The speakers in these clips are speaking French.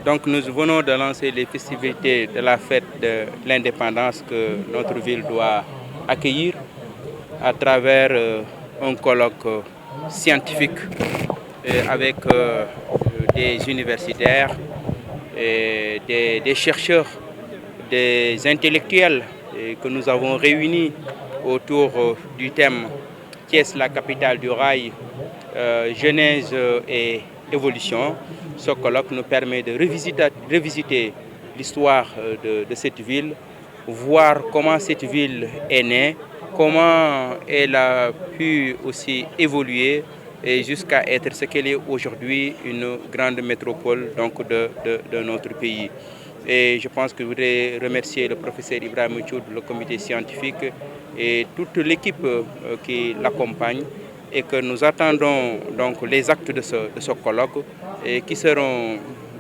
Donc nous venons de lancer les festivités de la fête de l'indépendance que notre ville doit accueillir à travers un colloque scientifique avec des universitaires, et des chercheurs, des intellectuels que nous avons réunis autour du thème Thiès, la capitale du rail, genèse et évolution. Ce colloque nous permet de revisiter l'histoire de cette ville, voir comment cette ville est née, comment elle a pu aussi évoluer et jusqu'à être ce qu'elle est aujourd'hui, une grande métropole donc de notre pays. Et je pense que je voudrais remercier le professeur Ibrahima Thioud, le comité scientifique et toute l'équipe qui l'accompagne, et que nous attendons donc les actes de ce colloque et qui seront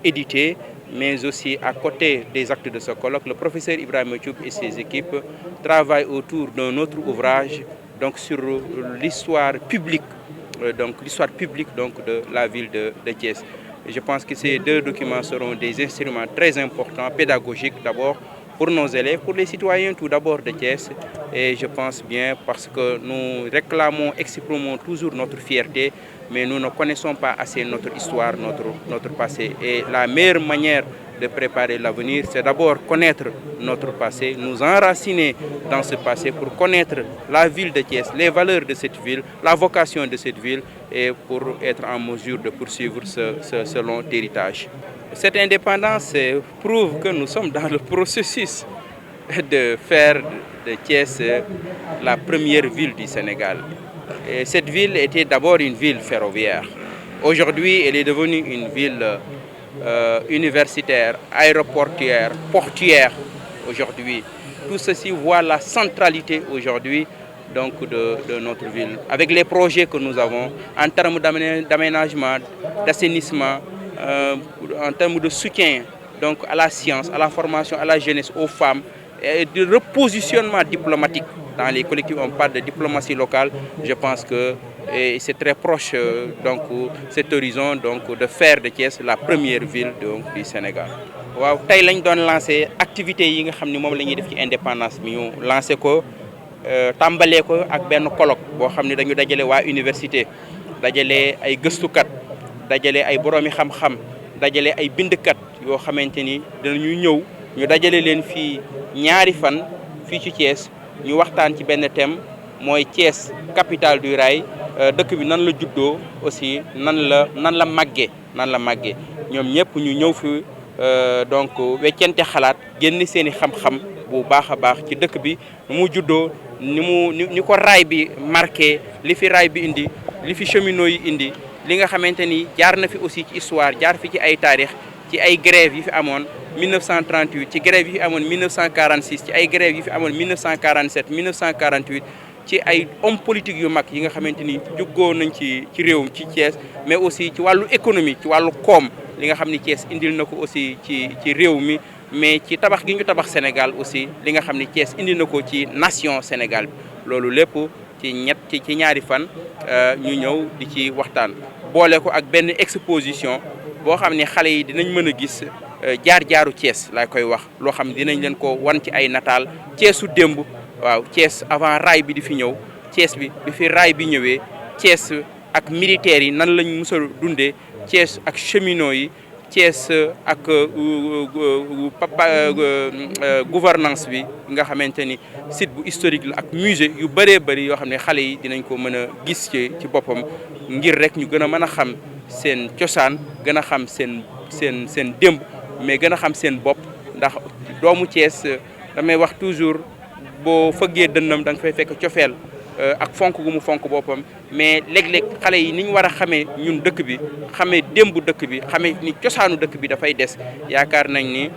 édités, mais aussi à côté des actes de ce colloque, le professeur Ibrahima Thioub et ses équipes travaillent autour d'un autre ouvrage donc sur l'histoire publique, de la ville de Thiès. Et je pense que ces deux documents seront des instruments très importants, pédagogiques d'abord, pour nos élèves, pour les citoyens tout d'abord de Thiès. Et je pense bien parce que nous réclamons, exprimons toujours notre fierté, mais nous ne connaissons pas assez notre histoire, notre passé. Et la meilleure manière de préparer l'avenir, c'est d'abord connaître notre passé, nous enraciner dans ce passé pour connaître la ville de Thiès, les valeurs de cette ville, la vocation de cette ville, et pour être en mesure de poursuivre ce long héritage. Cette indépendance prouve que nous sommes dans le processus de faire de Thiès la première ville du Sénégal. Et cette ville était d'abord une ville ferroviaire. Aujourd'hui, elle est devenue une ville universitaire, aéroportuaire, portuaire aujourd'hui. Tout ceci voit la centralité aujourd'hui donc de notre ville. Avec les projets que nous avons en termes d'aménagement, d'assainissement, en termes de soutien donc à la science, à la formation, à la jeunesse, aux femmes, et de repositionnement diplomatique dans les collectifs, on parle de diplomatie locale. Je pense que c'est très proche donc cet horizon donc de faire de Thiès la première ville donc du Sénégal. waaw tey lañ doon lancé activités yi nga xam ni moom la ñuy def ci indépendance bi ñu lancé ko tàmbalee ko ak benn colloque boo xam ne dañu dajale waa université, dajale ay gëstukat, dajale ay boroomi xam-xam, dajale ay bindkat yoo xamante ni danañu ñëw ñu dajale leen fii ñaari fan fii ci Thiès ñu waxtaan ci benn thème mooy Thiès capitale du rail. Dëkk bi nan la juddoo aussi nan la màggee ñoom ñëpp ñu ñëw fi donc weccente xalaat génn seeni xam-xam bu baax a baax ci dëkk bi nu mu juddoo ni ko raay bi marqué, li fi raay bi indi, li fi cheminots yi indi, li nga xamante ni jaar na fi aussi ci histoire, jaar fi ci ay taarix, ci ay grève yi fi amoon 1938, ci grève yi fi amoon 1946, ci ay grève yi fi amoon 1947 1948, ci ay hommes politiques yu mag yi nga xamante ni juggoo nañ ci réew ci Thiès, mais aussi ci wàllu économie, ci wàllu koom li nga xam ni Thiès indil na ko aussi ci réew mi, mais ci tabax gi ñu tabax Sénégal aussi li nga xam ni Thiès indi na ko ci nation Sénégal bi. Loolu lépp ci ñaari fan ñu ñëw di ci waxtaan boole ko ak benn exposition boo xam ne xale yi dinañ mën a gis jaar-jaaru Thiès laa koy wax, loo xam ne dinañ leen ko wan ci ay nataal Thièsu démb. waaw Thiès avant raay bi di fi ñëw, Thiès bi fi raay bi ñëwee, Thiès ak militaires yi nan lañ mës a dundee, Thiès ak cheminots yi, Thiès ak gouvernance bi nga xamante ni site bu historique la ak musée yu bëree bëri yoo xam ne xale yi dinañ ko mën a gis ci boppam, ngir rek ñu gën a mën a xam seen cosaan, gën a xam seen démb, mais gën a xam seen bopp. Ndax doomu Thiès damay wax toujours boo fëggee dënnam da nga fay fekk cofeel ak fonk gu mu fonk boppam, mais léeg-léeg xale yi ni ñu war a xamee ñun dëkk bi, xamee démb dëkk bi, xamee ni cosaanu dëkk bi dafay des. Yaakaar nañ ni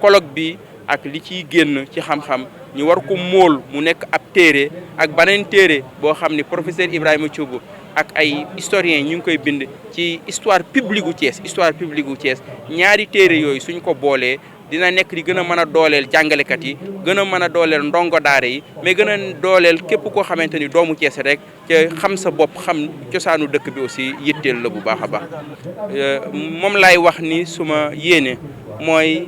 colloque bi ak li ciy génn ci xam-xam ñu war ko móol mu nekk ab téere ak beneen téere boo xam ni professeur Ibrahima Thioub ak ay historiens ñu ngi koy bind ci histoire publique gu Thiès, ñaari téere yooyu suñ ko boolee dina nekk di gën a mën a dooleel jàngalekat yi gën a mën a dooleel ndongo daara yi mais gën a dooleel képp koo xamante ni doomu Thiès rek ca xam sa bopp xam cosaanu dëkk bi aussi yitteel la bu baax a baax moom laay wax ni suma yéene mooy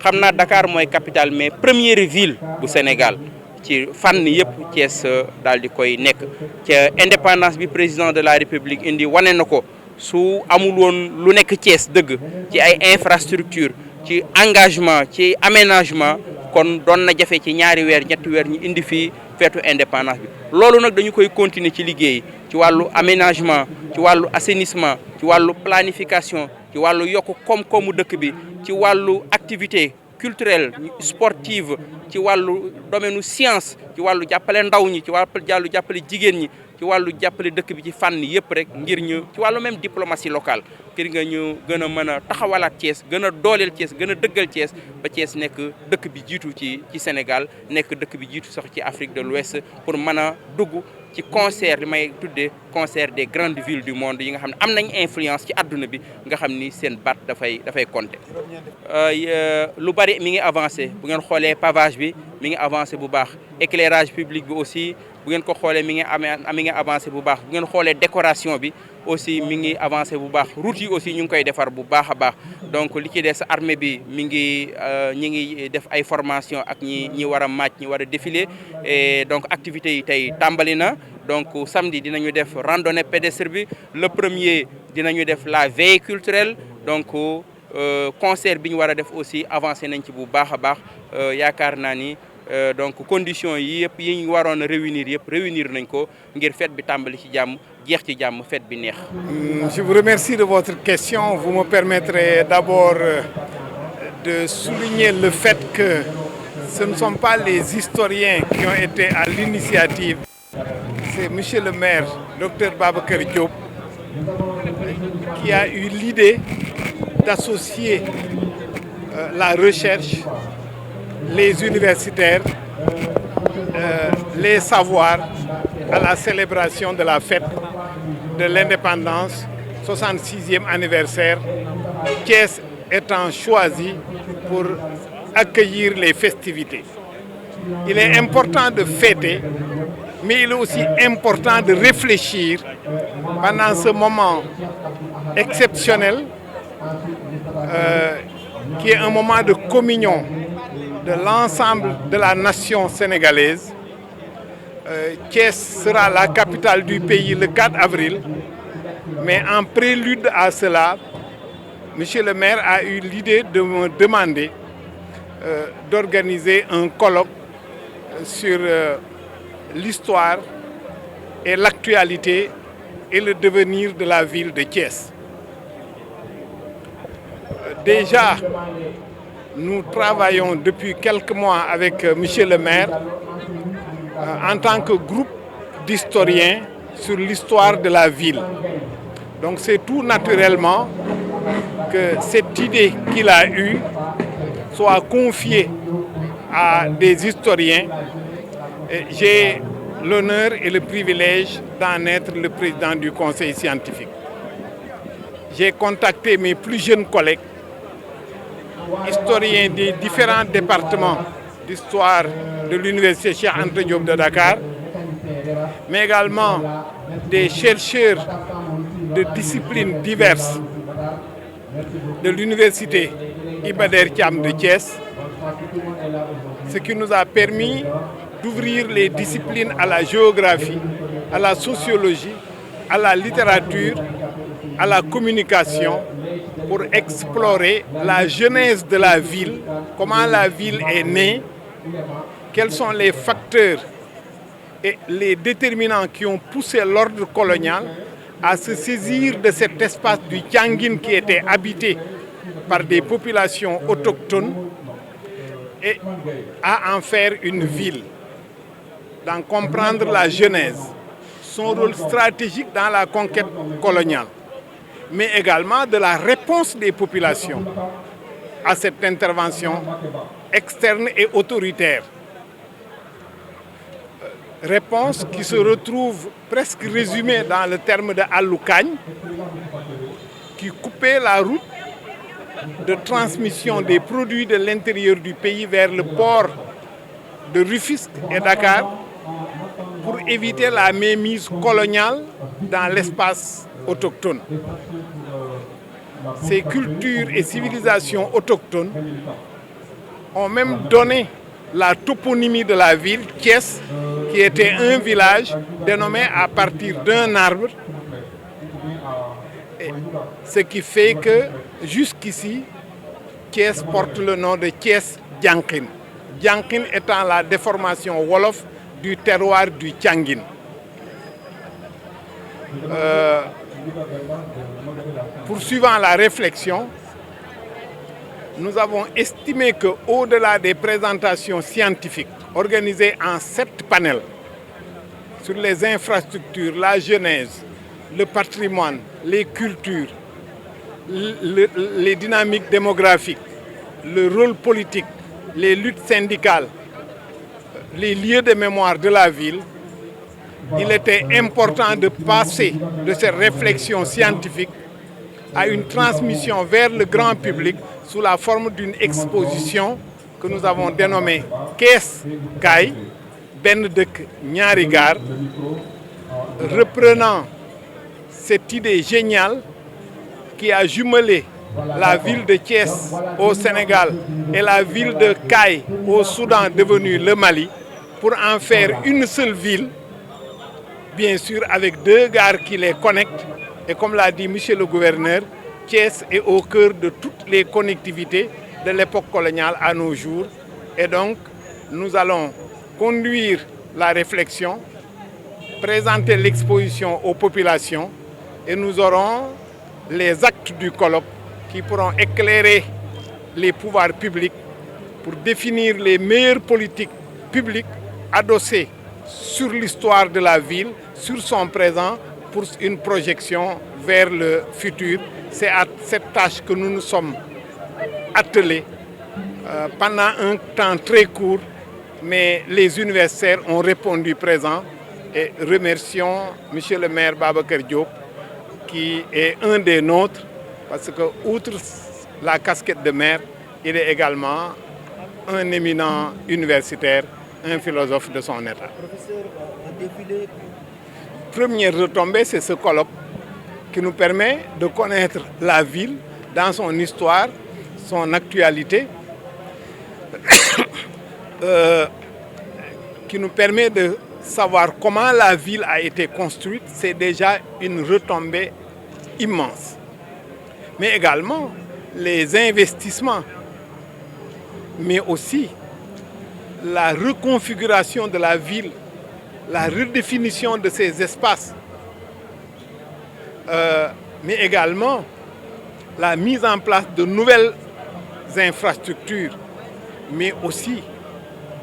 xam naa Dakar mooy capitale mais première ville bu Sénégal ci fànn yëpp Thiès daal di koy nekk ca indépendance bi président de la République indi wane na ko su amul woon lu nekk Thiès dëgg ci ay infrastructure ci engagement ci aménagement kon doon na jafe ci ñaari weer ñetti weer ñu indi fii feetu indépendance bi loolu nag dañu koy continuer ci liggéey ci wàllu aménagement ci wàllu assainissement ci wàllu planification ci wàllu yokk koom-koomu dëkk bi ci wàllu activité culturelle sportive ci wàllu domaine science ci wàllu jàppale ndaw ñi ci wàllu jàppale jigéen ñi ci wàllu jàppale dëkk bi ci fànn yëpp rek ngir ñu ci wàllu même diplomatie locale ngir nga ñu gën a mën a taxawalaat Thiès gën a dooleel Thiès gën a dëggal Thiès ba Thiès nekk dëkk bi jiitu ci Sénégal nekk dëkk bi jiitu sax ci Afrique de l'Ouest pour mën a dugg ci concert li may tuddee concert des grandes villes du monde yi nga xam ne am nañ influence ci àdduna bi nga xam ni seen baat dafay compter. lu bari mi ngi avancé bu ngeen xoolee pavage bi mi ngi avancé bu baax éclairage public bi aussi bu ngeen ko xoolee mi ngi avancé bu baax bu ngeen xoolee décoration bi aussi mi ngi avancé bu baax route yi aussi ñu ngi koy defar bu baax a baax donc li ci des armée bi mi ngi ñi ngi def ay formation ak ñi war a màcc ñi war a défiler et donc activités yi tey tàmbali na donc samedi dinañu def randonnée pédestre bi le premier dinañu def la veille culturelle donc concert bi ñu war a def aussi avancé nañ ci bu baax a baax yaakaar naa ni donc conditions yi yëpp yi ñu waroon a réunir yëpp réunir nañ ko ngir fête bi tàmbali ci jàmm jeex ci jàmm fête bi neex. Je vous remercie de votre question. Vous me permettrez d'abord de souligner le fait que ce ne sont pas les historiens qui ont été à l'initiative. C'est monsieur le maire, Dr Babacar Diop, qui a eu l'idée d'associer la recherche, les universitaires, les savoirs à la célébration de la fête de l'indépendance, 66e anniversaire, Thiès étant choisi pour accueillir les festivités. Il est important de fêter, mais il est aussi important de réfléchir pendant ce moment exceptionnel qui est un moment de communion de l'ensemble de la nation sénégalaise. Thiès sera la capitale du pays le 4 avril, mais en prélude à cela, monsieur le maire a eu l'idée de me demander d'organiser un colloque sur l'histoire et l'actualité et le devenir de la ville de Thiès. Déjà, nous travaillons depuis quelques mois avec monsieur le maire en tant que groupe d'historiens sur l'histoire de la ville. Donc c'est tout naturellement que cette idée qu'il a eue soit confiée à des historiens. J'ai l'honneur et le privilège d'en être le président du conseil scientifique. J'ai contacté mes plus jeunes collègues, historiens des différents départements d'histoire de l'université Cheikh Anta Diop de Dakar, mais également des chercheurs de disciplines diverses de l'université Iba Der Thiam de Thiès, ce qui nous a permis d'ouvrir les disciplines à la géographie, à la sociologie, à la littérature, à la communication, pour explorer la genèse de la ville, comment la ville est née, quels sont les facteurs et les déterminants qui ont poussé l'ordre colonial à se saisir de cet espace du Tianguine qui était habité par des populations autochtones et à en faire une ville, d'en comprendre la genèse, son rôle stratégique dans la conquête coloniale, mais également de la réponse des populations à cette intervention externe et autoritaire. Réponse qui se retrouve presque résumée dans le terme de Alloukagne, qui coupait la route de transmission des produits de l'intérieur du pays vers le port de Rufisque et Dakar pour éviter la mainmise coloniale dans l'espace autochtone. Ces cultures et civilisations autochtones ont même donné la toponymie de la ville, Thiès, qui était un village dénommé à partir d'un arbre. Et ce qui fait que jusqu'ici, Thiès porte le nom de Thiès Diankin. Diankin étant la déformation wolof du terroir du Tianguin. Poursuivant la réflexion, nous avons estimé qu'au-delà des présentations scientifiques organisées en 7 panels sur les infrastructures, la genèse, le patrimoine, les cultures, les dynamiques démographiques, le rôle politique, les luttes syndicales, les lieux de mémoire de la ville, il était important de passer de ces réflexions scientifiques à une transmission vers le grand public sous la forme d'une exposition que nous avons dénommée Kees Kaay, benn dëkk ñaari gaar, reprenant cette idée géniale qui a jumelé la ville de Thiès au Sénégal et la ville de Kaay au Soudan devenu le Mali pour en faire une seule ville, bien sûr avec 2 gares qui les connectent. Et comme l'a dit monsieur le gouverneur, Thiès est au cœur de toutes les connectivités de l'époque coloniale à nos jours. Et donc, nous allons conduire la réflexion, présenter l'exposition aux populations et nous aurons les actes du colloque qui pourront éclairer les pouvoirs publics pour définir les meilleures politiques publiques adossées sur l'histoire de la ville, sur son présent, pour une projection vers le futur. C'est à cette tâche que nous nous sommes attelés pendant un temps très court, mais les universitaires ont répondu présent et remercions monsieur le maire Babacar Diop qui est un des nôtres parce que outre la casquette de maire, il est également un éminent universitaire, un philosophe de son état. Professeur, un défilé. Première retombée, c'est ce colloque qui nous permet de connaître la ville dans son histoire, son actualité, qui nous permet de savoir comment la ville a été construite. C'est déjà une retombée immense. Mais également les investissements, mais aussi la reconfiguration de la ville, la redéfinition de ces espaces, mais également la mise en place de nouvelles infrastructures, mais aussi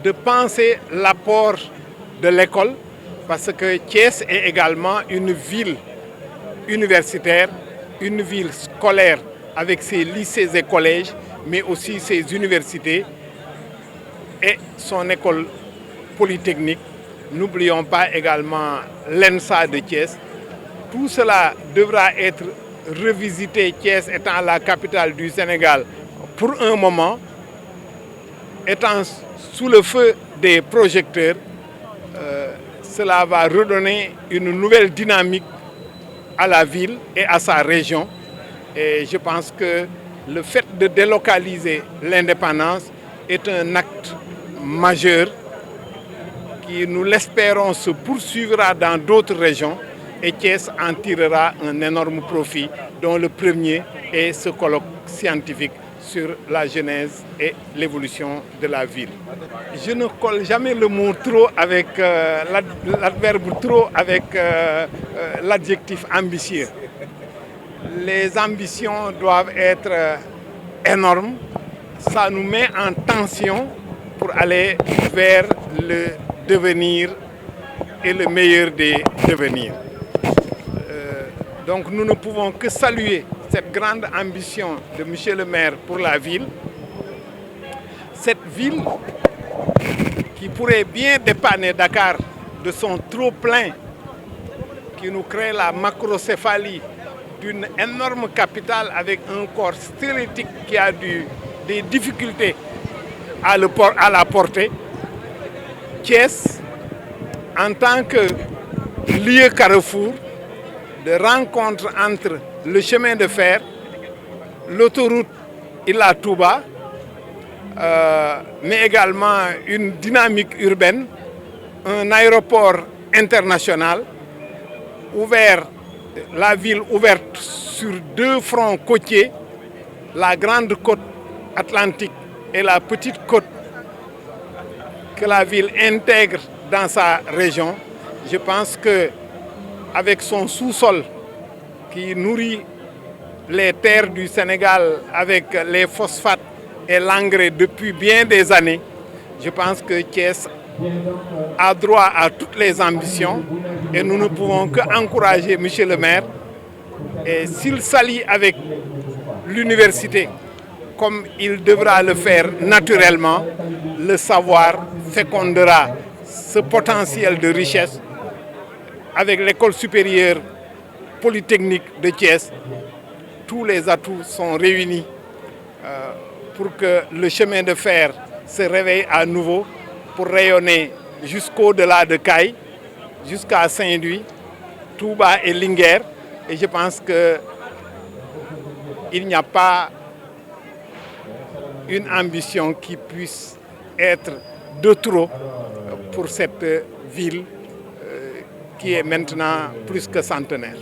de penser l'apport de l'école, parce que Thiès est également une ville universitaire, une ville scolaire avec ses lycées et collèges, mais aussi ses universités et son école polytechnique. N'oublions pas également l'ENSA de Thiès. Tout cela devra être revisité, Thiès étant la capitale du Sénégal pour un moment, étant sous le feu des projecteurs. Cela va redonner une nouvelle dynamique à la ville et à sa région. Et je pense que le fait de délocaliser l'indépendance est un acte majeur qui, nous l'espérons, se poursuivra dans d'autres régions et Thiès en tirera un énorme profit, dont le premier est ce colloque scientifique sur la genèse et l'évolution de la ville. Je ne colle jamais le mot trop avec l'adverbe trop avec l'adjectif ambitieux. Les ambitions doivent être énormes. Ça nous met en tension pour aller vers le devenir et le meilleur des devenirs. Donc nous ne pouvons que saluer cette grande ambition de monsieur le maire pour la ville. Cette ville qui pourrait bien dépanner Dakar de son trop-plein, qui nous crée la macrocéphalie d'une énorme capitale avec un corps squelettique qui a des difficultés à la porter. Thiès, en tant que lieu carrefour de rencontre entre le chemin de fer, l'autoroute Ila Touba, mais également une dynamique urbaine, un aéroport international, la ville ouverte sur 2 fronts côtiers, la grande côte atlantique et la petite côte que la ville intègre dans sa région. Je pense qu'avec son sous-sol qui nourrit les terres du Sénégal avec les phosphates et l'engrais depuis bien des années, je pense que Thiès a droit à toutes les ambitions et nous ne pouvons qu'encourager M. le maire. Et s'il s'allie avec l'université, comme il devra le faire naturellement, le savoir fécondera ce potentiel de richesse. Avec l'école supérieure polytechnique de Thiès, tous les atouts sont réunis pour que le chemin de fer se réveille à nouveau pour rayonner jusqu'au-delà de Caille, jusqu'à Saint-Louis, Touba et Linguère. Et je pense qu'il n'y a pas une ambition qui puisse être de trop pour cette ville qui est maintenant plus que centenaire.